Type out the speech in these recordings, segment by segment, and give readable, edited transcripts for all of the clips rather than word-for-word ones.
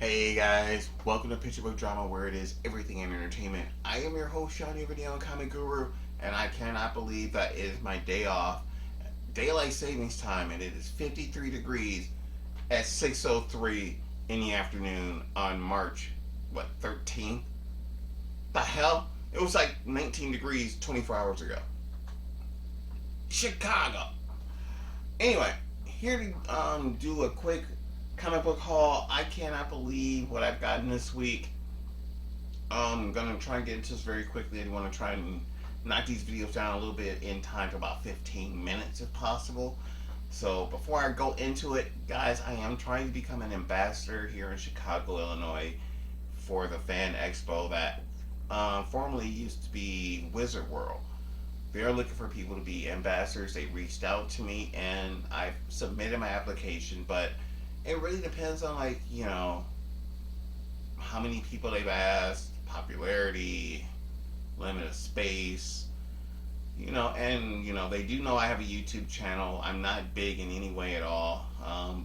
Hey guys, welcome to Picture Book Drama, where it is everything in entertainment. I am your host, Shawnee Video and Comic Guru, and I cannot believe that it is my day off, daylight savings time, and it is 53 degrees at 6:03 in the afternoon on March 13th. The hell? It was like 19 degrees 24 hours ago. Chicago. Anyway, here to do a quick comic book haul. I cannot believe what I've gotten this week. I'm gonna try and get into this very quickly. I want to try and knock these videos down a little bit in time to about 15 minutes if possible. So before I go into it, guys, I am trying to become an ambassador here in Chicago, Illinois for the Fan Expo that formerly used to be Wizard World. They're looking for people to be ambassadors. They reached out to me and I've submitted my application, but it really depends on, like, how many people they've asked, popularity, limited space, and they do know I have a YouTube channel. I'm not big in any way at all,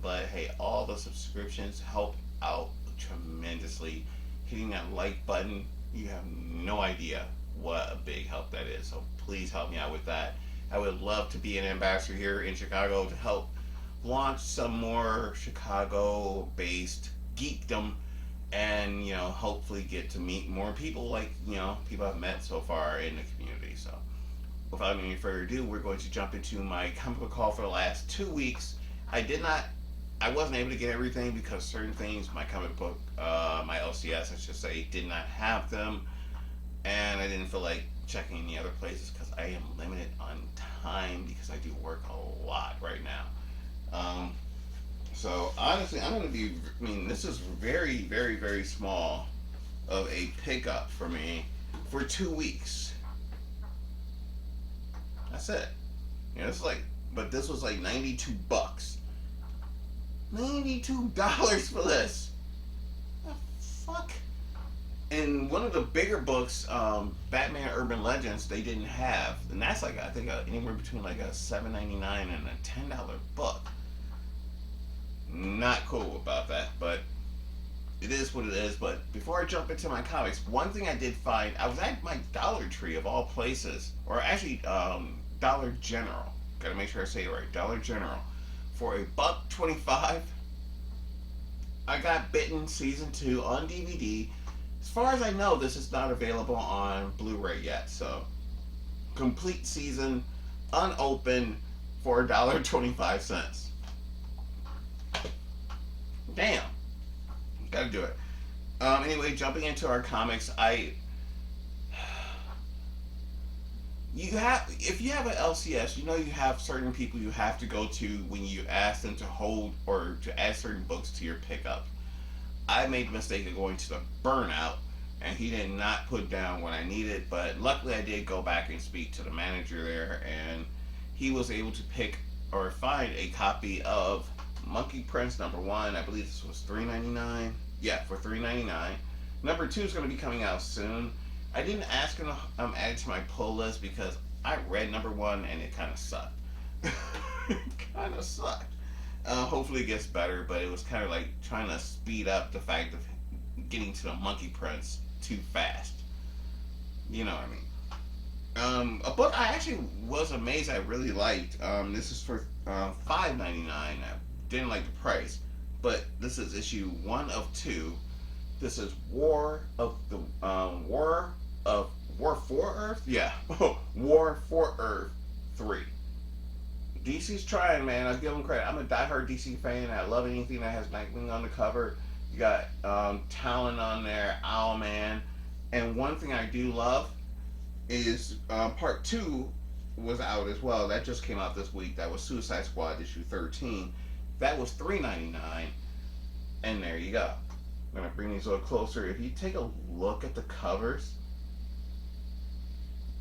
but hey, all the subscriptions help out tremendously. Hitting that like button, you have no idea what a big help that is. So please help me out with that. I would love to be an ambassador here in Chicago to help launch some more Chicago-based geekdom, and hopefully get to meet more people like people I've met so far in the community. So without any further ado, we're going to jump into my comic book haul for the last 2 weeks. I wasn't able to get everything because certain things, my comic book, my LCS, I should say, did not have them, and I didn't feel like checking any other places because I am limited on time because I do work a lot right now. So honestly, I'm going to be. I mean, this is very, very, very small of a pickup for me for 2 weeks. That's it. It's like, but this was like $92. $92 for this. The fuck. And one of the bigger books, Batman Urban Legends, they didn't have, and that's like, I think, anywhere between like a $7.99 and a $10 book. Not cool about that, but it is what it is. But before I jump into my comics, one thing I did find, I was at my Dollar Tree of all places, or actually Dollar General. Gotta make sure I say it right. Dollar General. For $1.25, I got Bitten Season 2 on DVD. As far as I know, this is not available on Blu-ray yet. So, complete season, unopened, for $1.25. Damn, gotta do it. Anyway, jumping into our comics, if you have an LCS, you have certain people you have to go to when you ask them to hold or to add certain books to your pickup. I made the mistake of going to the Burnout, and he did not put down what I needed, but luckily I did go back and speak to the manager there, and he was able to pick or find a copy of Monkey Prince #1. I believe this was $3.99. Yeah, for $3.99. #2 is going to be coming out soon. I didn't ask him to add it to my pull list because I read #1 and it kind of sucked. Kind of sucked. Hopefully it gets better, but it was kind of like trying to speed up the fact of getting to the Monkey Prince too fast. You know what I mean? A book I actually was amazed I really liked. This is for $5.99. I didn't like the price, but this is issue 1 of 2. This is War for Earth? Yeah. War for Earth 3. DC's trying, man. I'll give them credit. I'm a diehard DC fan. I love anything that has Nightwing on the cover. You got Talon on there, Owlman. And one thing I do love is part 2 was out as well. That just came out this week. That was Suicide Squad issue 13. That was $3.99. And there you go. I'm going to bring these a little closer. If you take a look at the covers,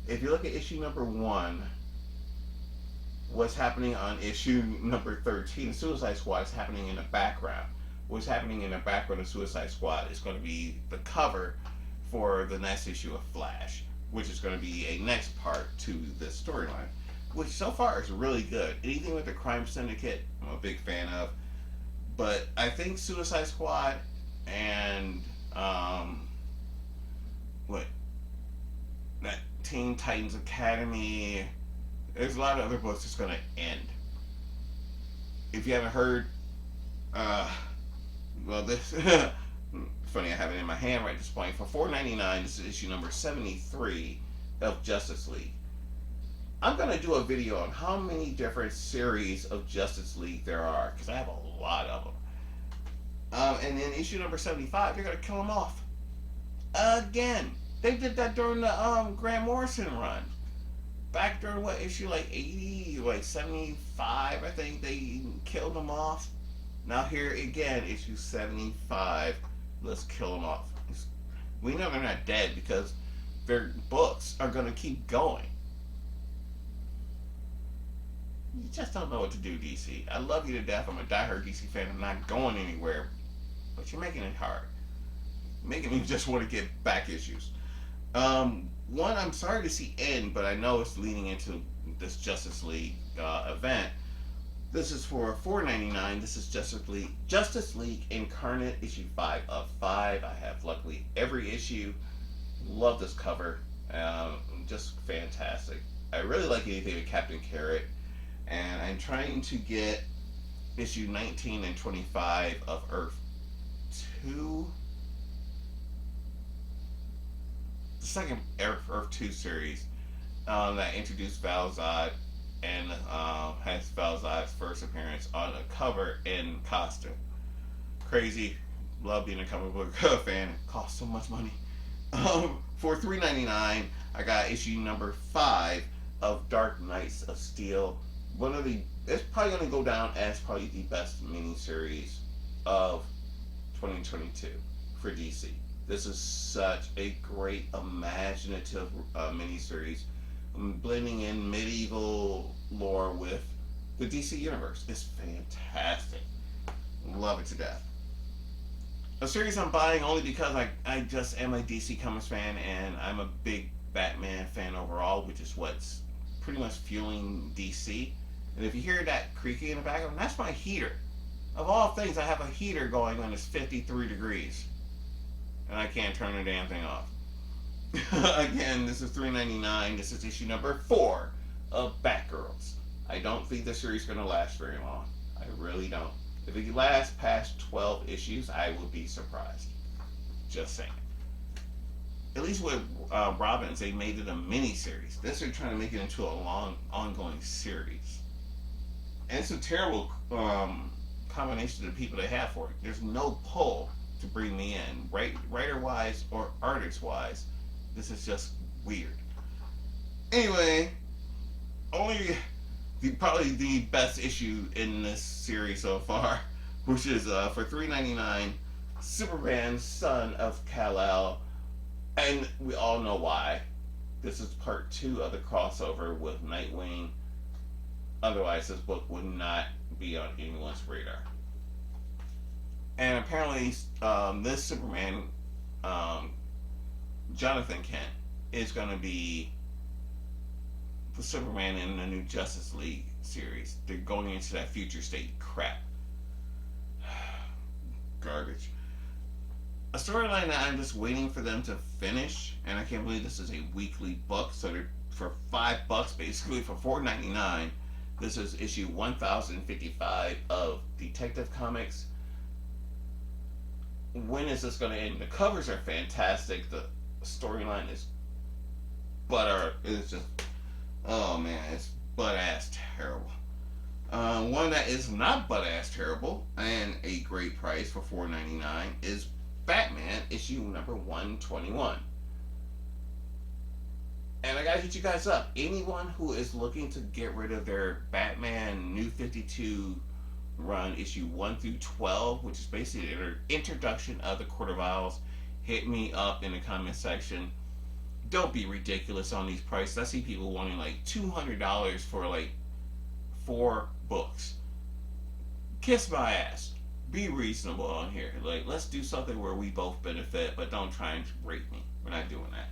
if you look at issue #1, what's happening on issue number 13, Suicide Squad, is happening in the background. What's happening in the background of Suicide Squad is going to be the cover for the next issue of Flash, which is going to be a next part to this storyline, which so far is really good. Anything with the Crime Syndicate, I'm a big fan of. But I think Suicide Squad and what that Teen Titans Academy. There's a lot of other books that's going to end. If you haven't heard, uh, well, this funny I have it in my hand right at this point. For $4.99, this is issue number 73 of Justice League. I'm gonna do a video on how many different series of Justice League there are because I have a lot of them. And then issue number 75, they're gonna kill them off again. They did that during the Grant Morrison run. Back during what issue like 80, like 75, I think they killed them off. Now here again, issue 75. Let's kill them off. We know they're not dead because their books are gonna keep going. You just don't know what to do, DC. I love you to death. I'm a diehard DC fan. I'm not going anywhere. But you're making it hard. Making me just want to get back issues. One I'm sorry to see end, but I know it's leading into this Justice League event. This is for $4.99. This is Justice League Incarnate issue 5 of 5. I have luckily every issue. Love this cover. Just fantastic. I really like anything with Captain Carrot. And I'm trying to get issue 19 and 25 of Earth 2. The second Earth 2 series that introduced Val-Zod and has Val-Zod's first appearance on a cover in costume. Crazy. Love being a comic book fan. It costs so much money. For $3.99, I got issue number 5 of Dark Knights of Steel. It's probably going to go down as probably the best miniseries of 2022 for DC. This is such a great imaginative miniseries, blending in medieval lore with the DC universe. It's fantastic. Love it to death. A series I'm buying only because I just am a DC Comics fan and I'm a big Batman fan overall, which is what's pretty much fueling DC. And if you hear that creaking in the background, that's my heater. Of all things, I have a heater going when it's 53 degrees. And I can't turn the damn thing off. Again, this is $3.99. This is issue number 4 of Batgirls. I don't think the series is going to last very long. I really don't. If it lasts past 12 issues, I would be surprised. Just saying. At least with Robins, they made it a mini-series. This they're trying to make it into a long, ongoing series. And it's a terrible combination of the people they have for it. There's no pull to bring me in, writer-wise or artist-wise. This is just weird. Anyway, probably the best issue in this series so far, which is for $3.99, Superman, Son of Kal-El, and we all know why. This is part 2 of the crossover with Nightwing. Otherwise, this book would not be on anyone's radar. And apparently, this Superman, Jonathan Kent, is going to be the Superman in the new Justice League series. They're going into that future state crap. Garbage. A storyline that I'm just waiting for them to finish, and I can't believe this is a weekly book, so they're for $5 basically, for $4.99. This is issue 1055 of Detective Comics. When is this going to end? The covers are fantastic. The storyline is it's just, oh man, it's butt-ass terrible. One that is not butt-ass terrible and a great price for $4.99 is Batman issue number 121. And I gotta hit you guys up. Anyone who is looking to get rid of their Batman New 52 run, issue 1 through 12, which is basically an introduction of the Court of Owls, hit me up in the comment section. Don't be ridiculous on these prices. I see people wanting like $200 for like 4 books. Kiss my ass. Be reasonable on here. Like, let's do something where we both benefit, but don't try and rape me. We're not doing that.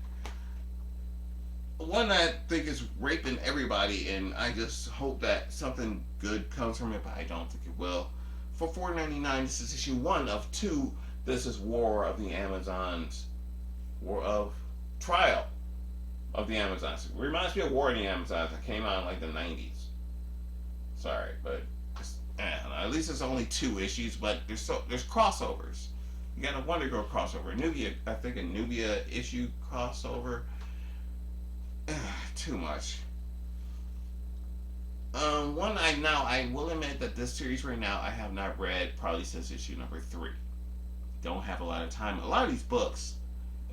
One that I think is raping everybody, and I just hope that something good comes from it, but I don't think it will. For $4.99, this is issue 1 of 2, This is War of the Amazons, War of Trial of the Amazons. It reminds me of War of the Amazons that came out in like the 90s. Sorry, but at least it's only 2 issues, but there's crossovers. You got a Wonder Girl crossover, Nubia, I think a Nubia issue crossover. Too much. One I will admit that this series right now I have not read probably since issue number 3. Don't have a lot of time. A lot of these books,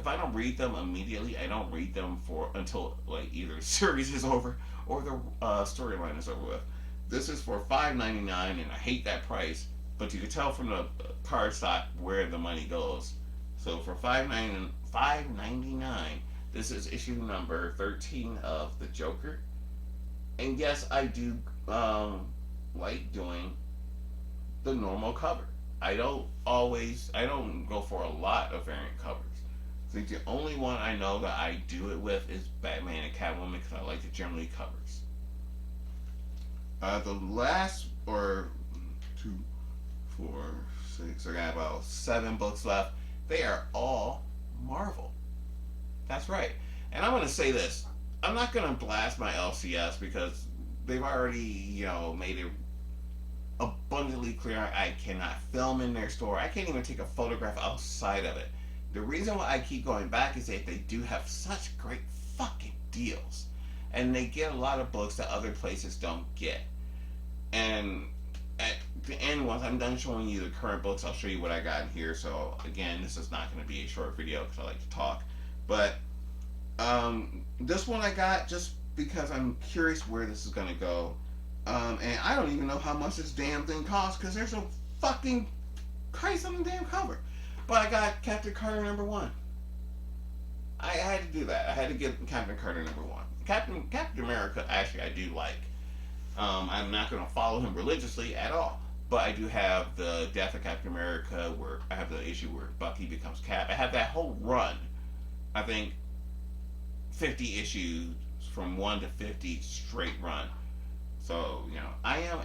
if I don't read them immediately, I don't read them for until like either the series is over or the storyline is over with. This is for $5.99, and I hate that price. But you can tell from the card stock where the money goes. So for $5.99, this is issue number 13 of the Joker. And yes, I do like doing the normal cover. I don't go for a lot of variant covers. I think the only one I know that I do it with is Batman and Catwoman because I like the generally covers. The last, or 2, 4, 6, I got about 7 books left. They are all Marvel. That's right. And I'm going to say this. I'm not going to blast my LCS because they've already, made it abundantly clear I cannot film in their store. I can't even take a photograph outside of it. The reason why I keep going back is that they do have such great fucking deals. And they get a lot of books that other places don't get. And at the end, once I'm done showing you the current books, I'll show you what I got in here. So again, this is not going to be a short video because I like to talk. But this one I got just because I'm curious where this is going to go. And I don't even know how much this damn thing costs because there's no fucking price on the damn cover. But I got Captain Carter #1. I had to do that. I had to get Captain Carter #1. Captain America, actually, I do like. I'm not going to follow him religiously at all. But I do have the Death of Captain America, where I have the issue where Bucky becomes Cap. I have that whole run. I think 50 issues from 1 to 50 straight run. So, I am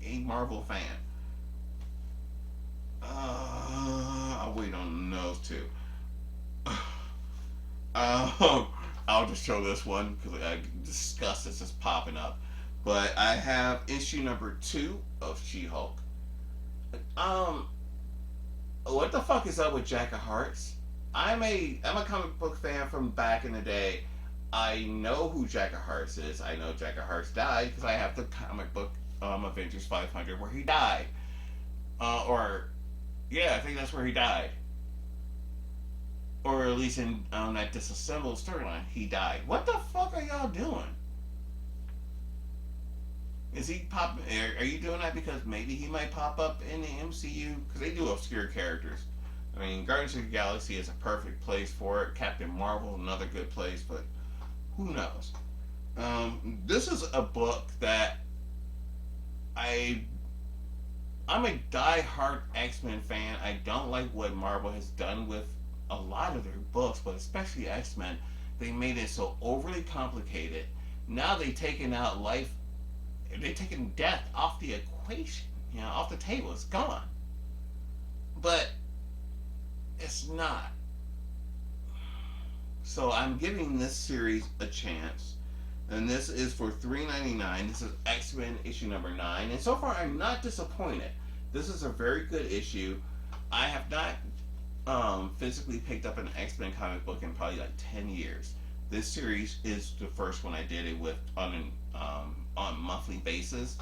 a Marvel fan. I'll wait on those 2. I'll just show this one because I discussed this is popping up. But I have issue number 2 of She-Hulk. What the fuck is up with Jack of Hearts? I'm a comic book fan from back in the day. I know who Jack of Hearts is. I know Jack of Hearts died because I have the comic book Avengers 500 where he died. I think that's where he died. Or at least in that disassembled storyline, he died. What the fuck are y'all doing? Is he popping? Are you doing that because maybe he might pop up in the MCU? Because they do obscure characters. I mean, Guardians of the Galaxy is a perfect place for it. Captain Marvel, another good place, but who knows? This is a book that I'm a die-hard X-Men fan. I don't like what Marvel has done with a lot of their books, but especially X-Men. They made it so overly complicated. Now they've taken out life. They're taking death off the equation, off the table. It's gone. But it's not. So I'm giving this series a chance. And this is for $3.99. This is X-Men issue number 9. And so far I'm not disappointed. This is a very good issue. I have not physically picked up an X-Men comic book in probably like 10 years. This series is the first one I did it with on a monthly basis.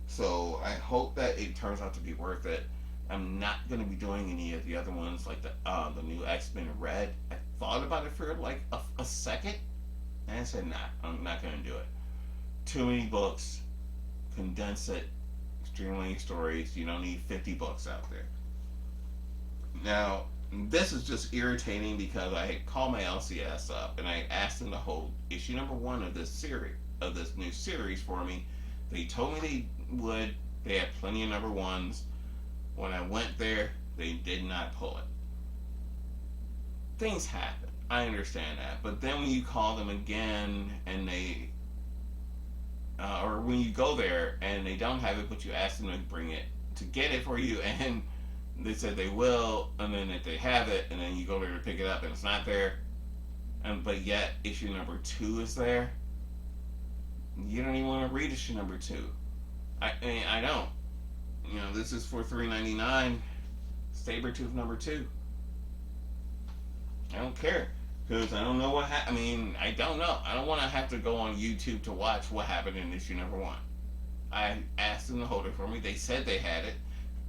So I hope that it turns out to be worth it. I'm not going to be doing any of the other ones like the new X-Men Red. I thought about it for like a second and I said, nah, I'm not going to do it. Too many books. Condense it. Streamlining stories. You don't need 50 books out there. Now, this is just irritating because I had called my LCS up and I asked them to hold issue number 1 of this series, of this new series for me. They told me they would. They had plenty of number 1s. When I went there, they did not pull it. Things happen. I understand that. But then when you call them again and they, or when you go there and they don't have it, but you ask them to bring it, to get it for you, and They said they will, and then if they have it, and then you go there to pick it up and it's not there, and but yet issue number two is there. You don't even want to read issue number two. I mean, I don't. You know, this is for $3.99. Sabretooth number two. I don't care because I don't know what happened. I mean, I don't know. I don't want to have to go on YouTube to watch what happened in issue number one. I asked them to hold it for me. They said they had it,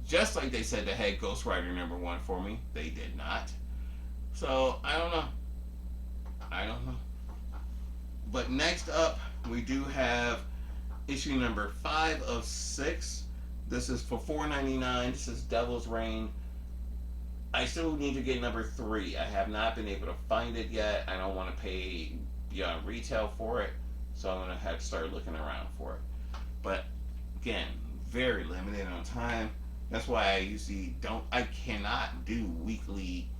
just like they said they had Ghost Rider number one for me. They did not. So I don't know. I don't know. But next up, we do have issue number 5 of 6. This is for $4.99. This is Devil's Reign. I still need to get number 3. I have not been able to find it yet. I don't want to pay beyond retail for it, so I'm going to have to start looking around for it. But again, very limited on time. That's why I usually don't. I cannot do weekly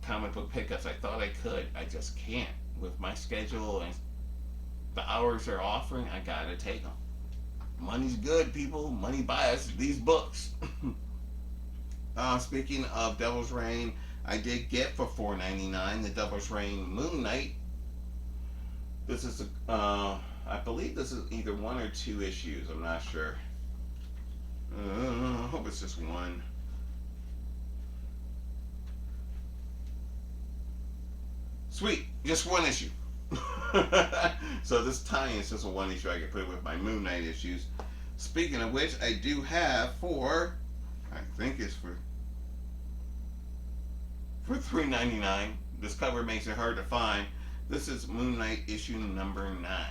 comic book pickups. I thought I could. I just can't with my schedule and the hours they're offering. I gotta take them. Money's good, people. Money buys these books. Speaking of Devil's Reign, I did get for $4.99 the Devil's Reign Moon Knight. This is I believe this is either 1 or 2 issues. I'm not sure. I hope it's just 1. Sweet, just 1 issue. So this tie-in is just a 1 issue I can put with my Moon Knight issues. Speaking of which, I do have for, I think it's for $3.99. This cover makes it hard to find. This is Moon Knight issue number 9.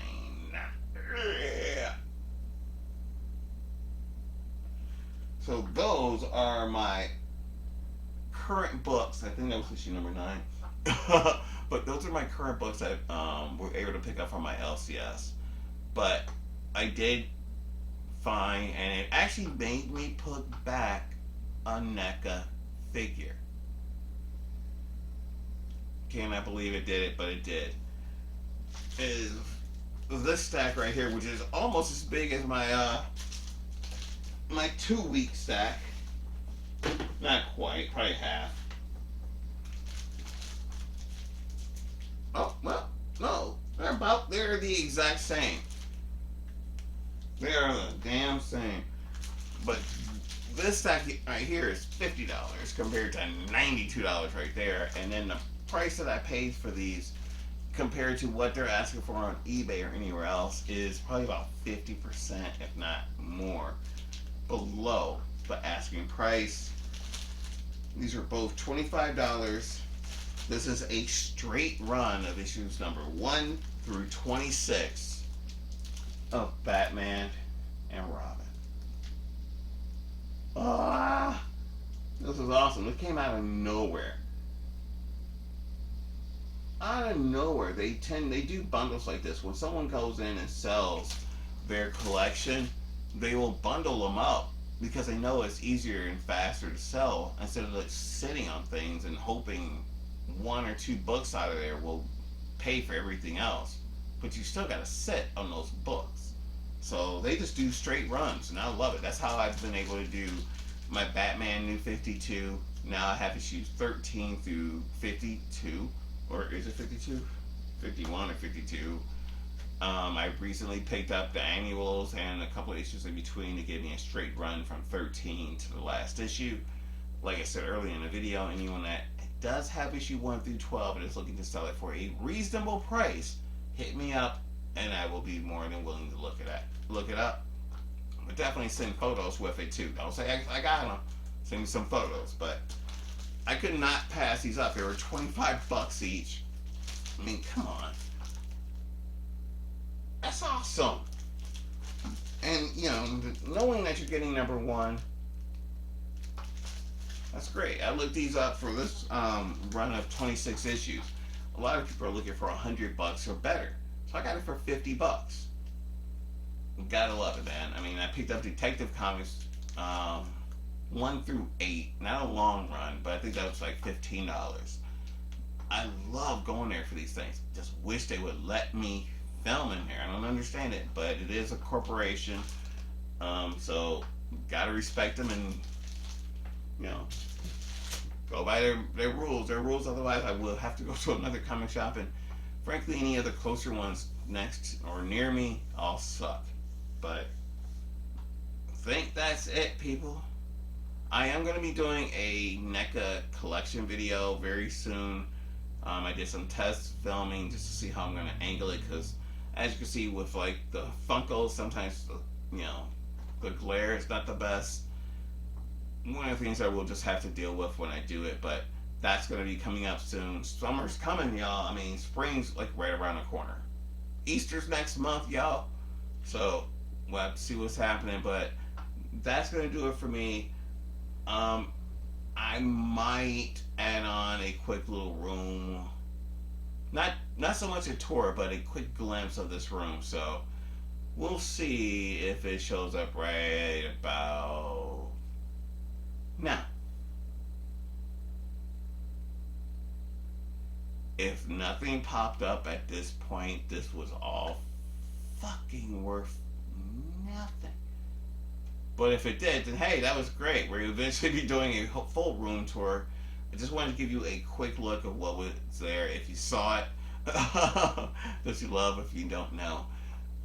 So those are my current books. I think that was issue number 9. But those are my current books that were able to pick up from my LCS. But I did find, and it actually made me put back a NECA figure. Cannot believe it did it, but it did. Is this stack right here, which is almost as big as my my 2-week stack. Not quite, probably half. Oh, well, no. They're the exact same. They are the damn same. But this stack right here is $50 compared to $92 right there. And then the price that I paid for these compared to what they're asking for on eBay or anywhere else is probably about 50%, if not more, below the asking price. These are both $25. This is a straight run of issues number 1 through 26 of Batman and Robin. This is awesome. It came out of nowhere. Out of nowhere. They do bundles like this. When someone goes in and sells their collection, they will bundle them up because they know it's easier and faster to sell instead of like sitting on things and hoping 1 or 2 books out of there will pay for everything else. But you still gotta sit on those books. So they just do straight runs, and I love it. That's how I've been able to do my Batman New 52. Now I have issues 13 through 52, or is it 52? 51 or 52. I recently picked up the annuals and a couple of issues in between to give me a straight run from 13 to the last issue. Like I said earlier in the video, anyone that does have issue 1 through 12 and is looking to sell it for a reasonable price, hit me up and I will be more than willing to look it up. But definitely send photos with it too. Don't say I got them. Send me some photos. But I could not pass these up. They were $25 each. I mean, come on. That's awesome. And, you know, knowing that you're getting number 1, that's great. I looked these up for this run of 26 issues. A lot of people are looking for $100 or better. So I got it for $50. Gotta love it, man. I mean, I picked up Detective Comics 1 through 8. Not a long run, but I think that was like $15. I love going there for these things. Just wish they would let me film in there. I don't understand it, but it is a corporation. So gotta respect them and you know, go by their rules. Their rules. Otherwise, I will have to go to another comic shop, and frankly, any other closer ones next or near me, all suck. But I think that's it, people. I am going to be doing a NECA collection video very soon. I did some test filming just to see how I'm going to angle it because, as you can see, with like the Funkos, sometimes you know the glare is not the best. One of the things I will just have to deal with when I do it, but that's going to be coming up soon. Summer's coming, y'all. I mean, spring's like right around the corner. Easter's next month, y'all. So we'll have to see what's happening, but that's going to do it for me. Um, I might add on a quick little room, not so much a tour, but a quick glimpse of this room. So we'll see if it shows up right about now. If nothing popped up at this point, this was all fucking worth nothing. But if it did, then hey, that was great. We'll eventually be doing a full room tour. I just wanted to give you a quick look of what was there. If you saw it, that you love. If you don't know,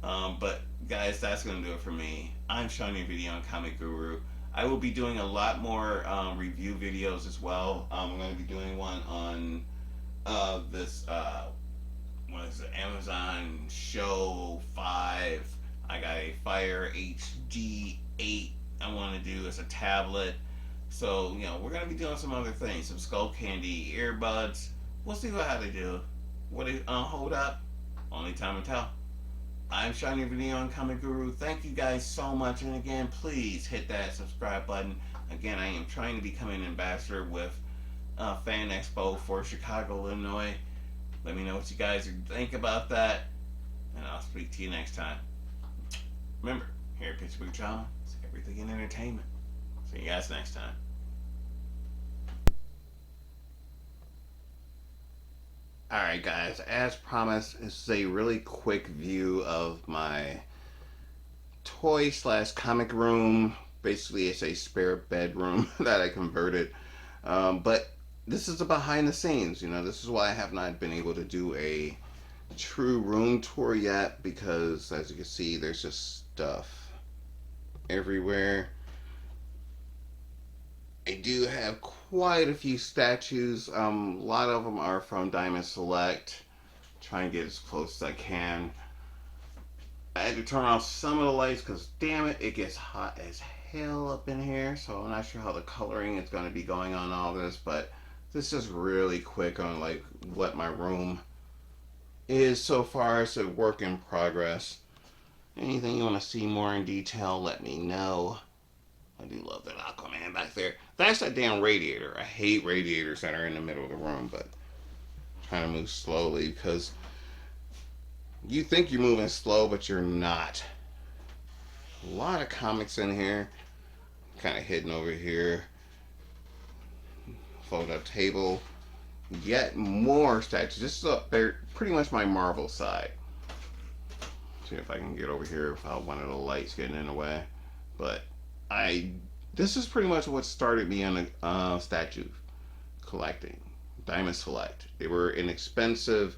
but guys, that's gonna do it for me. I'm Shawnee Video on Comic Guru. I will be doing a lot more review videos as well. I'm going to be doing one on this what is it, Amazon Show 5. I got a Fire HD 8 I want to do as a tablet. So, you know, we're going to be doing some other things. Some Skull Candy earbuds. We'll see how they do. What they hold up. Only time will tell. I'm Shiny Video on Comic Guru. Thank you guys so much. And again, please hit that subscribe button. Again, I am trying to become an ambassador with Fan Expo for Chicago, Illinois. Let me know what you guys think about that. And I'll speak to you next time. Remember, here at Pittsburgh Drama, it's everything in entertainment. See you guys next time. Alright guys, as promised, this is a really quick view of my toy slash comic room. Basically it's a spare bedroom that I converted. But this is the behind the scenes, you know, this is why I have not been able to do a true room tour yet, because as you can see there's just stuff everywhere. I do have quite a few statues. A lot of them are from Diamond Select. Try and get as close as I can. I had to turn off some of the lights because damn it, it gets hot as hell up in here. So I'm not sure how the coloring is going to be going on all this, but this is really quick on like what my room is so far. It's a work in progress. Anything you want to see more in detail, let me know. I do love that Aquaman back there. That's that damn radiator. I hate radiators that are in the middle of the room, but I'm trying to move slowly because you think you're moving slow, but you're not. A lot of comics in here. Kind of hidden over here. Fold up table. Yet more statues. This is up there, pretty much my Marvel side. See if I can get over here without one of the lights getting in the way. But this is pretty much what started me on the statue collecting. Diamond Select. They were inexpensive,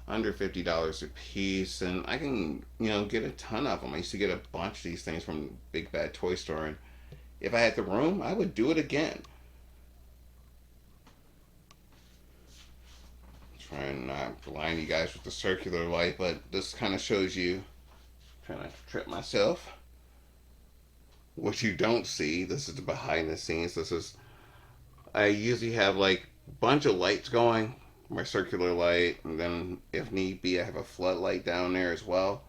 under $50 a piece, and I can, you know, get a ton of them. I used to get a bunch of these things from Big Bad Toy Store, and if I had the room, I would do it again. Trying not to blind you guys with the circular light, but this kind of shows you. Trying not to trip myself. What you don't see, this is the behind the scenes. This is, I usually have like a bunch of lights going, my circular light, and then if need be I have a floodlight down there as well.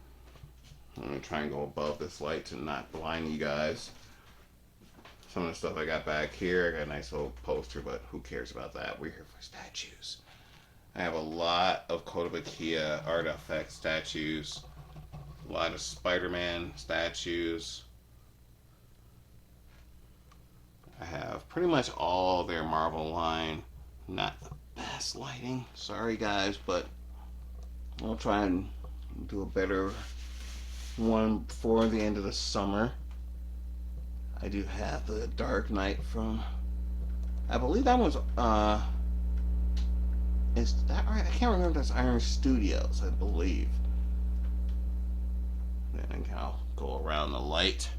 I'm going to try and go above this light to not blind you guys. Some of the stuff I got back here, I got a nice little poster, but who cares about that? We're here for statues. I have a lot of Kotobukiya Art Effects statues, a lot of Spider-Man statues. I have pretty much all their Marvel line. Not the best lighting, sorry guys, but I'll try and do a better one before the end of the summer. I do have the Dark Knight from I believe that one's is that right? I can't remember. That's Iron Studios, I believe. Then I'll go around the light.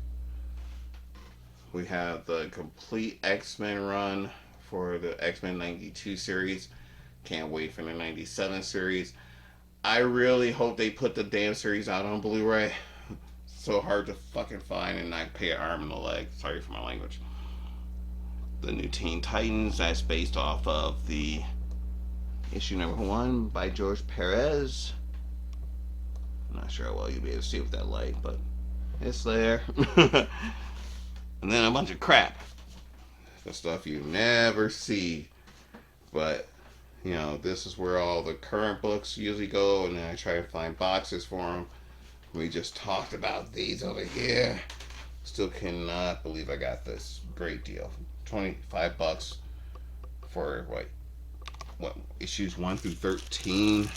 We have the complete X-Men run for the X-Men 92 series. Can't wait for the 97 series. I really hope they put the damn series out on Blu-ray. So hard to fucking find and not pay an arm and a leg. Sorry for my language. The new Teen Titans, that's based off of the issue number 1 by George Perez. I'm not sure how well you'll be able to see with that light, but it's there. And then a bunch of crap. The stuff you never see. But, you know, this is where all the current books usually go, and then I try to find boxes for them. We just talked about these over here. Still cannot believe I got this. Great deal. $25 for what issues 1 through 13.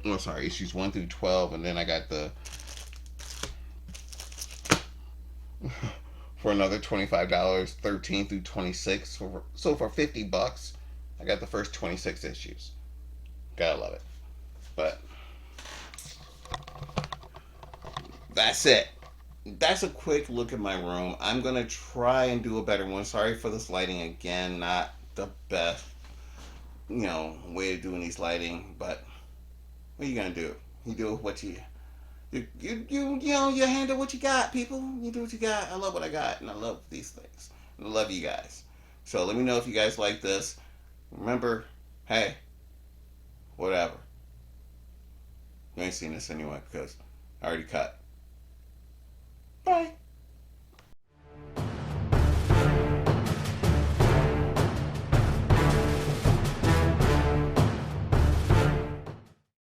Oh, sorry, issues 1 through 12, and then I got the for another $25, 13 through 26. So for $50, I got the first 26 issues. Gotta love it. But that's it. That's a quick look at my room. I'm gonna try and do a better one. Sorry for this lighting again. Not the best, way of doing these lighting. But what are you gonna do? You do what you handle what you got, people. You do what you got. I love what I got, and I love these things. And I love you guys. So let me know if you guys like this. Remember, hey, whatever. You ain't seen this anyway because I already cut. Bye.